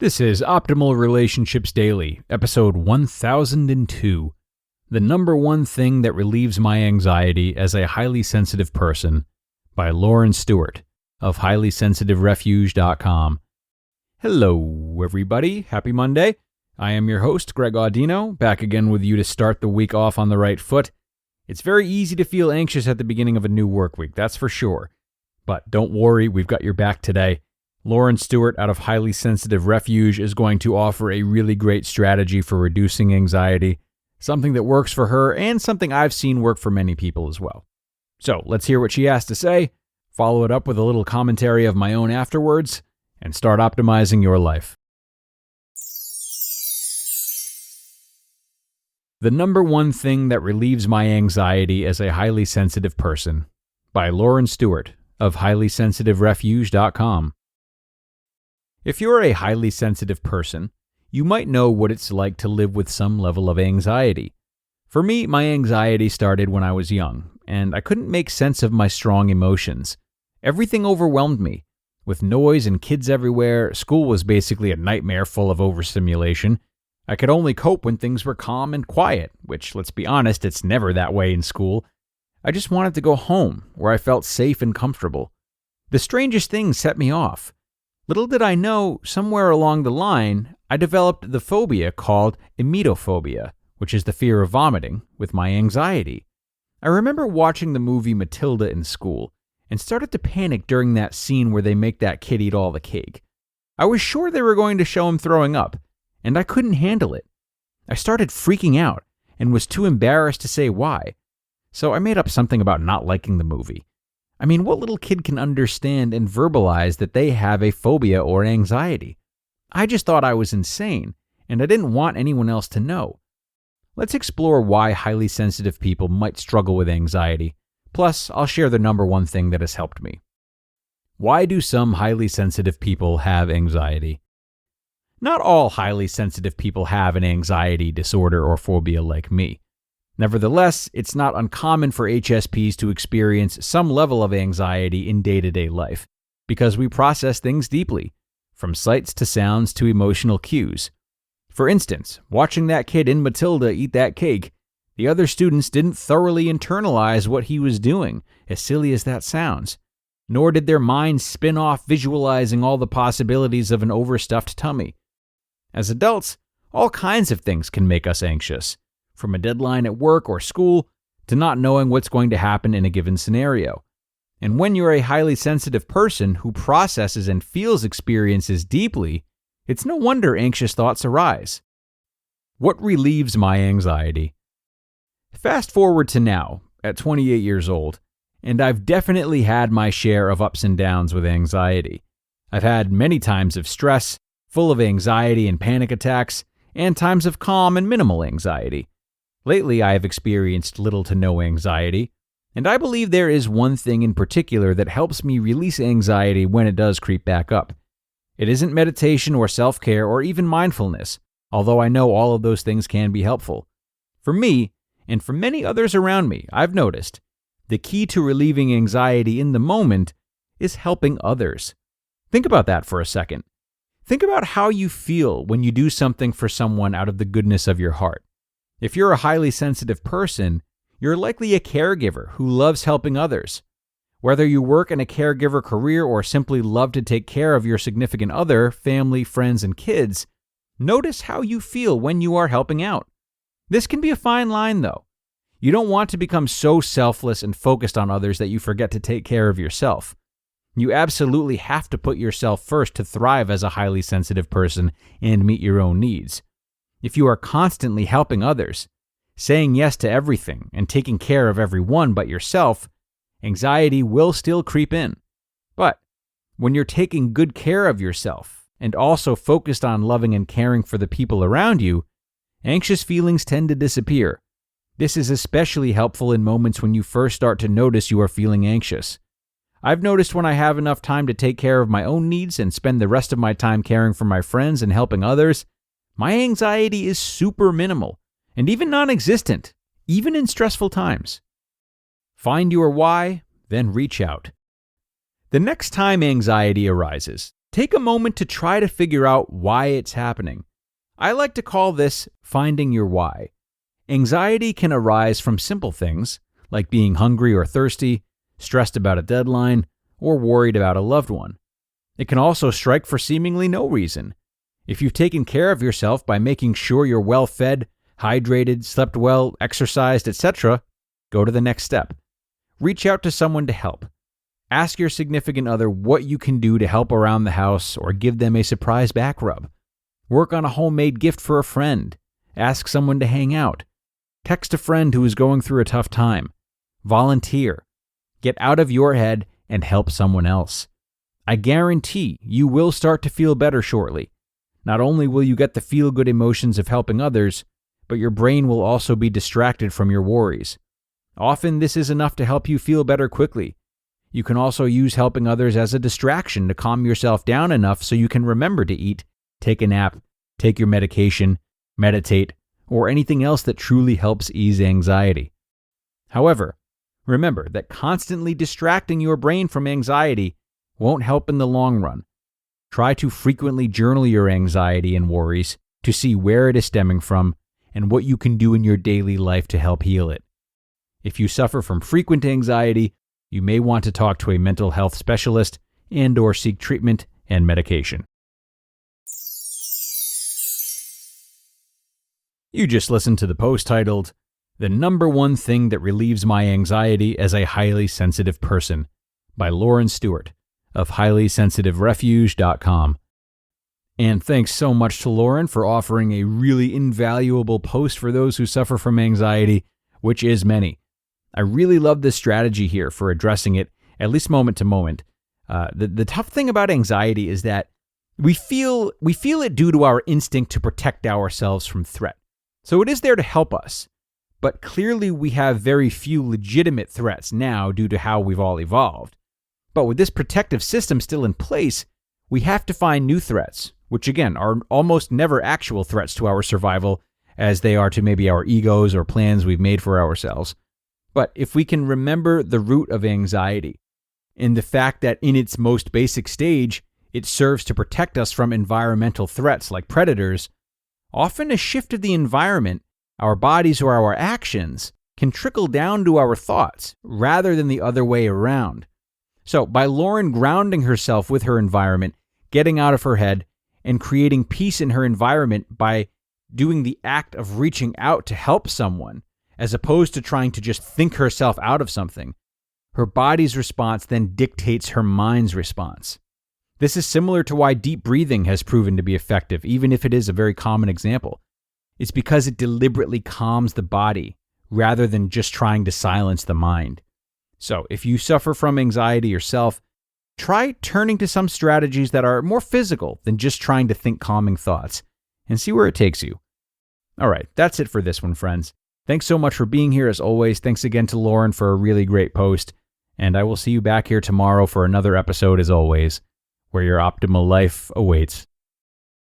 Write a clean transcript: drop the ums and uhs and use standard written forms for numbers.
This is Optimal Relationships Daily, episode 1002. The number one thing that relieves my anxiety as a highly sensitive person, by Stewart of HighlySensitiveRefuge.com. Hello, everybody. Happy Monday. I am your host, Greg Audino, back again with you to start the week off on the right foot. It's very easy to feel anxious at the beginning of a new work week, that's for sure. But don't worry, we've got your back today. Stewart out of Highly Sensitive Refuge is going to offer a really great strategy for reducing anxiety, something that works for her and something I've seen work for many people as well. So let's hear what she has to say, follow it up with a little commentary of my own afterwards, and start optimizing your life. The number one thing that relieves my anxiety as a highly sensitive person, by Stewart of HighlySensitiveRefuge.com. If you're a highly sensitive person, you might know what it's like to live with some level of anxiety. For me, my anxiety started when I was young, and I couldn't make sense of my strong emotions. Everything overwhelmed me. With noise and kids everywhere, school was basically a nightmare full of overstimulation. I could only cope when things were calm and quiet, which, let's be honest, it's never that way in school. I just wanted to go home, where I felt safe and comfortable. The strangest things set me off. Little did I know, somewhere along the line, I developed the phobia called emetophobia, which is the fear of vomiting, with my anxiety. I remember watching the movie Matilda in school, and started to panic during that scene where they make that kid eat all the cake. I was sure they were going to show him throwing up, and I couldn't handle it. I started freaking out, and was too embarrassed to say why. So I made up something about not liking the movie. I mean, what little kid can understand and verbalize that they have a phobia or anxiety? I just thought I was insane, and I didn't want anyone else to know. Let's explore why highly sensitive people might struggle with anxiety. Plus, I'll share the number one thing that has helped me. Why do some highly sensitive people have anxiety? Not all highly sensitive people have an anxiety disorder or phobia like me. Nevertheless, it's not uncommon for HSPs to experience some level of anxiety in day-to-day life, because we process things deeply, from sights to sounds to emotional cues. For instance, watching that kid in Matilda eat that cake, the other students didn't thoroughly internalize what he was doing, as silly as that sounds, nor did their minds spin off visualizing all the possibilities of an overstuffed tummy. As adults, all kinds of things can make us anxious, from a deadline at work or school to not knowing what's going to happen in a given scenario. And when you're a highly sensitive person who processes and feels experiences deeply, it's no wonder anxious thoughts arise. What relieves my anxiety? Fast forward to now, at 28 years old, and I've definitely had my share of ups and downs with anxiety. I've had many times of stress, full of anxiety and panic attacks, and times of calm and minimal anxiety. Lately, I have experienced little to no anxiety, and I believe there is one thing in particular that helps me release anxiety when it does creep back up. It isn't meditation or self-care or even mindfulness, although I know all of those things can be helpful. For me, and for many others around me, I've noticed, the key to relieving anxiety in the moment is helping others. Think about that for a second. Think about how you feel when you do something for someone out of the goodness of your heart. If you're a highly sensitive person, you're likely a caregiver who loves helping others. Whether you work in a caregiver career or simply love to take care of your significant other, family, friends, and kids, notice how you feel when you are helping out. This can be a fine line, though. You don't want to become so selfless and focused on others that you forget to take care of yourself. You absolutely have to put yourself first to thrive as a highly sensitive person and meet your own needs. If you are constantly helping others, saying yes to everything and taking care of everyone but yourself, anxiety will still creep in. But when you're taking good care of yourself and also focused on loving and caring for the people around you, anxious feelings tend to disappear. This is especially helpful in moments when you first start to notice you are feeling anxious. I've noticed when I have enough time to take care of my own needs and spend the rest of my time caring for my friends and helping others, my anxiety is super minimal and even non-existent, even in stressful times. Find your why, then reach out. The next time anxiety arises, take a moment to try to figure out why it's happening. I like to call this finding your why. Anxiety can arise from simple things, like being hungry or thirsty, stressed about a deadline, or worried about a loved one. It can also strike for seemingly no reason. If you've taken care of yourself by making sure you're well fed, hydrated, slept well, exercised, etc., go to the next step. Reach out to someone to help. Ask your significant other what you can do to help around the house or give them a surprise back rub. Work on a homemade gift for a friend. Ask someone to hang out. Text a friend who is going through a tough time. Volunteer. Get out of your head and help someone else. I guarantee you will start to feel better shortly. Not only will you get the feel-good emotions of helping others, but your brain will also be distracted from your worries. Often this is enough to help you feel better quickly. You can also use helping others as a distraction to calm yourself down enough so you can remember to eat, take a nap, take your medication, meditate, or anything else that truly helps ease anxiety. However, remember that constantly distracting your brain from anxiety won't help in the long run. Try to frequently journal your anxiety and worries to see where it is stemming from and what you can do in your daily life to help heal it. If you suffer from frequent anxiety, you may want to talk to a mental health specialist and/or seek treatment and medication. You just listened to the post titled, "The Number One Thing That Relieves My Anxiety as a Highly Sensitive Person" by Lauren Stewart of HighlySensitiveRefuge.com. And thanks so much to Lauren for offering a really invaluable post for those who suffer from anxiety, which is many. I really love this strategy here for addressing it, at least moment to moment. The tough thing about anxiety is that we feel it due to our instinct to protect ourselves from threat. So it is there to help us. But clearly we have very few legitimate threats now due to how we've all evolved. But with this protective system still in place, we have to find new threats, which again are almost never actual threats to our survival as they are to maybe our egos or plans we've made for ourselves. But if we can remember the root of anxiety and the fact that in its most basic stage, it serves to protect us from environmental threats like predators, often a shift of the environment, our bodies or our actions, can trickle down to our thoughts rather than the other way around. So by Lauren grounding herself with her environment, getting out of her head, and creating peace in her environment by doing the act of reaching out to help someone, as opposed to trying to just think herself out of something, her body's response then dictates her mind's response. This is similar to why deep breathing has proven to be effective, even if it is a very common example. It's because it deliberately calms the body rather than just trying to silence the mind. So if you suffer from anxiety yourself, try turning to some strategies that are more physical than just trying to think calming thoughts and see where it takes you. All right, that's it for this one, friends. Thanks so much for being here as always. Thanks again to Lauren for a really great post. And I will see you back here tomorrow for another episode as always, where your optimal life awaits.